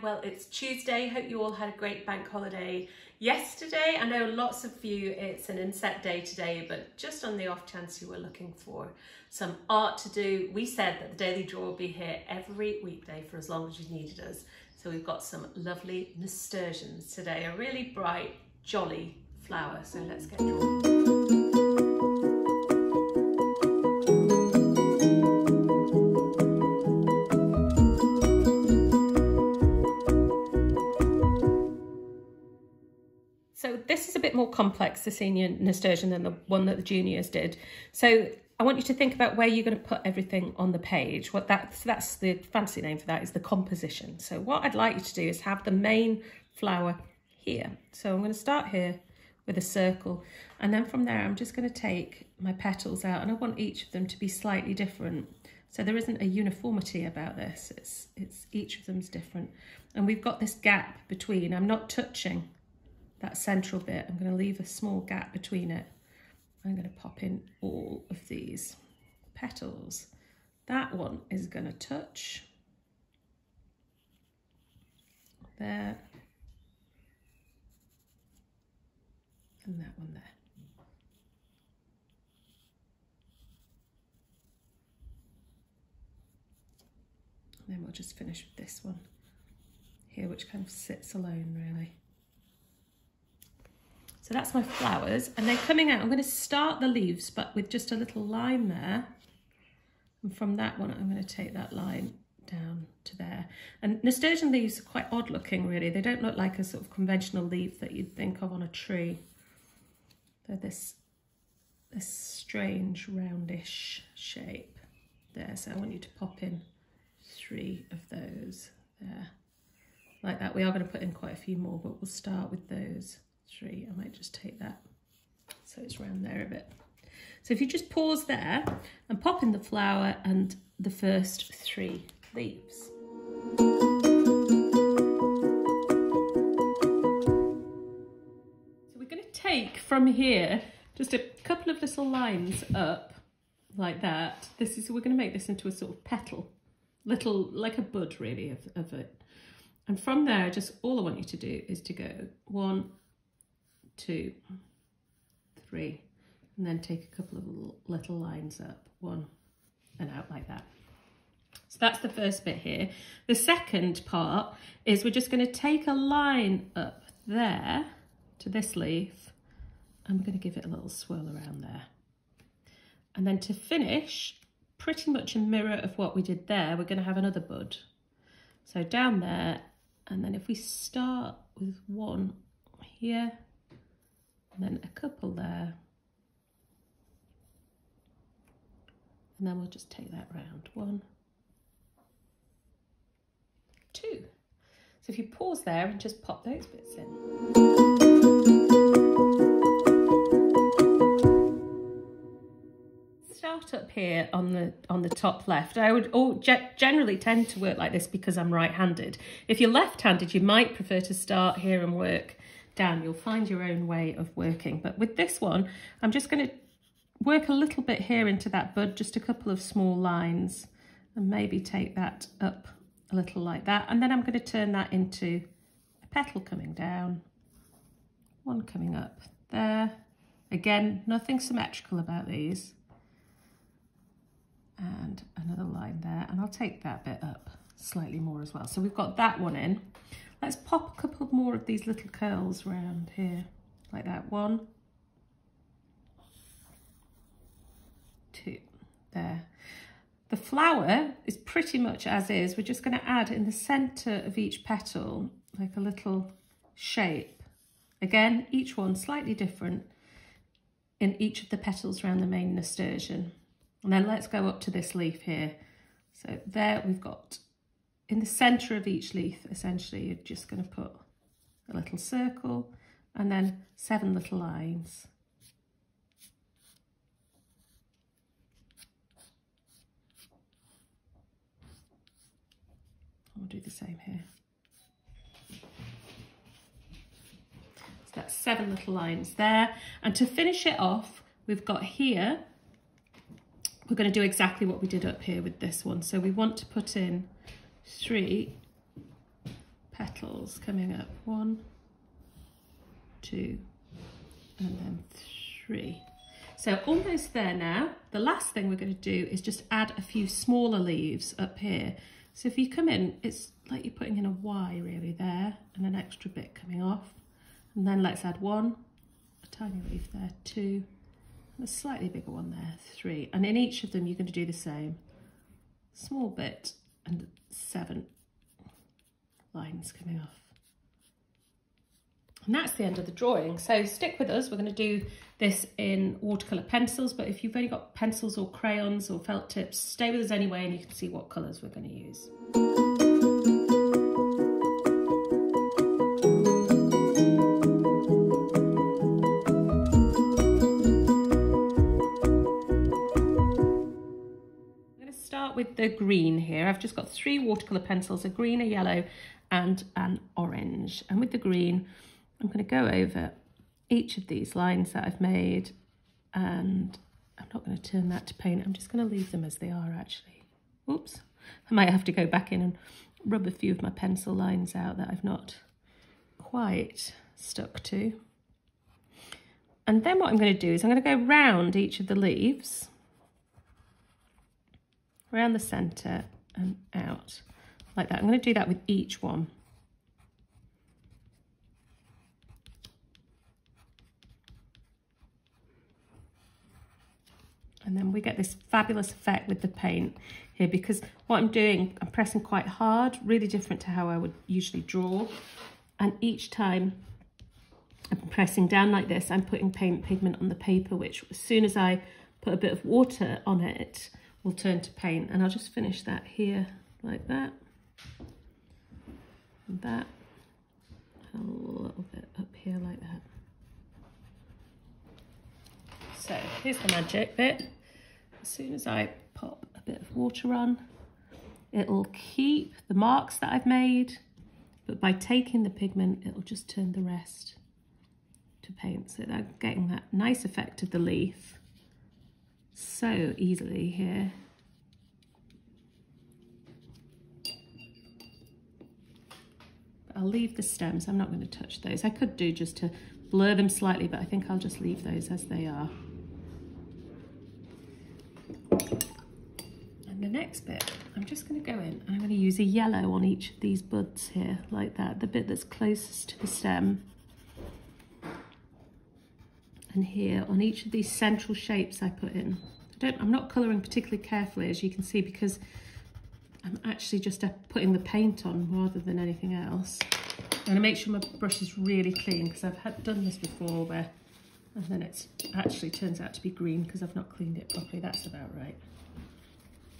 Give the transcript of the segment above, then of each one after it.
well, it's Tuesday. Hope you all had a great bank holiday yesterday. I know lots of you, it's an inset day today, but just on the off chance you were looking for some art to do, we said that the Daily Draw will be here every weekday for as long as you needed us. So we've got some lovely nasturtiums today, a really bright, jolly flower. So let's get drawing. So this is a bit more complex, the senior nasturtium, than the one that the juniors did. So I want you to think about where you're going to put everything on the page. That's the fancy name for that, is the composition. So what I'd like you to do is have the main flower here. So I'm going to start here with a circle, and then from there I'm just going to take my petals out, and I want each of them to be slightly different. So there isn't a uniformity about this. It's each of them's different, and we've got this gap between. I'm not touching that central bit. I'm going to leave a small gap between it. I'm going to pop in all of these petals. That one is going to touch there, and that one there. And then we'll just finish with this one here, which kind of sits alone really. So that's my flowers, and they're coming out. I'm going to start the leaves, but with just a little line there. And from that one, I'm going to take that line down to there. And nasturtium leaves are quite odd looking, really. They don't look like a sort of conventional leaf that you'd think of on a tree. They're this strange roundish shape there. So I want you to pop in 3 of those there, like that. We are going to put in quite a few more, but we'll start with those 3. I might just take that so it's round there a bit. So if you just pause there and pop in the flower and the first 3 leaves. So we're going to take from here just a couple of little lines up like that. We're going to make this into a sort of petal, little like a bud really of it. And from there, just all I want you to do is to go 1, 2, 3, and then take a couple of little lines up, 1 and out like that. So that's the first bit here. The second part is we're just going to take a line up there to this leaf. I'm going to give it a little swirl around there. And then to finish, pretty much a mirror of what we did there, we're going to have another bud. So down there, and then if we start with 1 here, and then a couple there, and then we'll just take that round, 1, 2. So if you pause there and just pop those bits in. Start up here on the top left. I would generally tend to work like this because I'm right-handed. If you're left-handed, you might prefer to start here and work down. You'll find your own way of working. But with this one, I'm just going to work a little bit here into that bud, just a couple of small lines, and maybe take that up a little like that. And then I'm going to turn that into a petal coming down, 1 coming up there. Again, nothing symmetrical about these. And another line there, and I'll take that bit up slightly more as well. So we've got that one in. Let's pop a couple more of these little curls around here, like that. 1, 2, there. The flower is pretty much as is. We're just going to add in the centre of each petal, like a little shape. Again, each one slightly different in each of the petals around the main nasturtium. And then let's go up to this leaf here. So there we've got, in the centre of each leaf, essentially, you're just going to put a little circle and then 7 little lines. I'll do the same here. So that's 7 little lines there. And to finish it off, we've got here, we're going to do exactly what we did up here with this one. So we want to put in 3 petals coming up. 1, 2, and then 3. So almost there now. The last thing we're going to do is just add a few smaller leaves up here. So if you come in, it's like you're putting in a Y really there, and an extra bit coming off. And then let's add 1, a tiny leaf there, 2, and a slightly bigger one there, 3. And in each of them, you're going to do the same. Small bit and 7 lines coming off. And that's the end of the drawing. So stick with us. We're going to do this in watercolour pencils, but if you've only got pencils or crayons or felt tips, stay with us anyway and you can see what colours we're going to use. I'm going to start with the green here. I've just got 3 watercolour pencils, a green, a yellow and an orange. And with the green, I'm going to go over each of these lines that I've made, and I'm not going to turn that to paint. I'm just going to leave them as they are actually. Oops, I might have to go back in and rub a few of my pencil lines out that I've not quite stuck to. And then what I'm going to do is I'm going to go round each of the leaves, around the centre and out like that. I'm going to do that with each one. And then we get this fabulous effect with the paint here, because what I'm doing, I'm pressing quite hard, really different to how I would usually draw. And each time I'm pressing down like this, I'm putting paint pigment on the paper, which as soon as I put a bit of water on it, will turn to paint. And I'll just finish that here like that. And that. A little bit up here like that. So here's the magic bit. As soon as I pop a bit of water on, it'll keep the marks that I've made, but by taking the pigment, it'll just turn the rest to paint. So I'm getting that nice effect of the leaf so easily here. But I'll leave the stems, I'm not going to touch those. I could do just to blur them slightly, but I think I'll just leave those as they are. And the next bit, I'm just going to go in and I'm going to use a yellow on each of these buds here, like that, the bit that's closest to the stem. And here on each of these central shapes I put in. I'm not colouring particularly carefully, as you can see, because I'm actually just putting the paint on rather than anything else. I'm going to make sure my brush is really clean, because I've done this before where, and then it actually turns out to be green because I've not cleaned it properly. That's about right.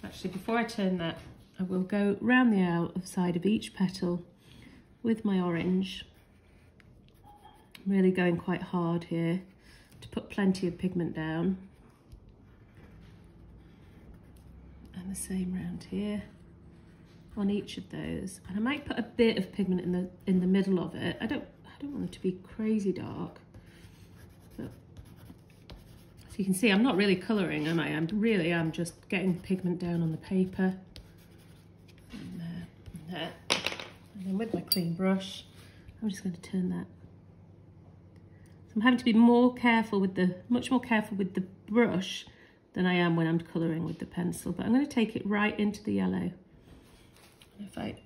Actually, before I turn that, I will go round the outside of each petal with my orange. I'm really going quite hard here to put plenty of pigment down. And the same round here on each of those. And I might put a bit of pigment in the middle of it. I don't want it to be crazy dark. But as you can see, I'm not really colouring, am I? I'm just getting the pigment down on the paper. And there, and there. And then with my clean brush, I'm just going to turn that. So I'm having to be more careful with much more careful with the brush than I am when I'm colouring with the pencil. But I'm going to take it right into the yellow. And if I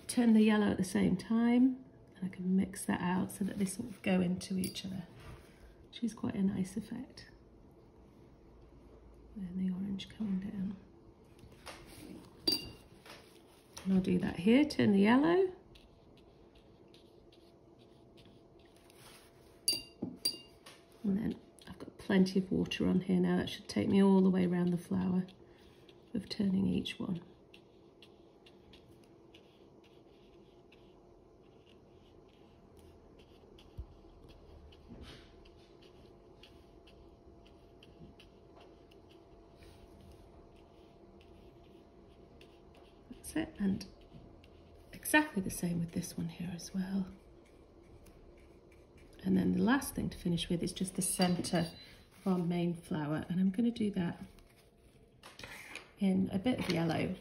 turn the yellow at the same time, I can mix that out so that they sort of go into each other, which is quite a nice effect. And the orange coming down. And I'll do that here, turn the yellow. And then I've got plenty of water on here now. That should take me all the way around the flower of turning each one. That's it, and exactly the same with this one here as well. And then the last thing to finish with is just the centre of our main flower, and I'm going to do that in a bit of yellow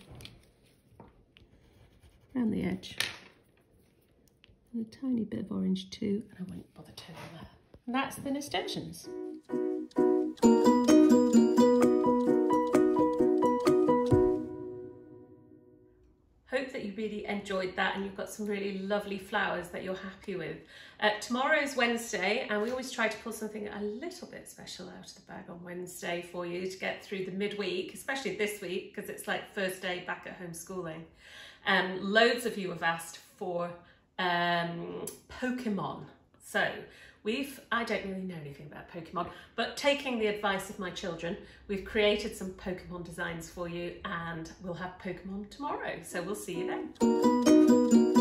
around the edge. and a tiny bit of orange too, and I won't bother turning that. And that's the Nasturtiums. Hope that you really enjoyed that and you've got some really lovely flowers that you're happy with. Tomorrow's Wednesday, and we always try to pull something a little bit special out of the bag on Wednesday for you to get through the midweek, especially this week because it's like first day back at homeschooling. Loads of you have asked for Pokemon. So I don't really know anything about Pokemon, but taking the advice of my children, we've created some Pokemon designs for you, and we'll have Pokemon tomorrow. So we'll see you then.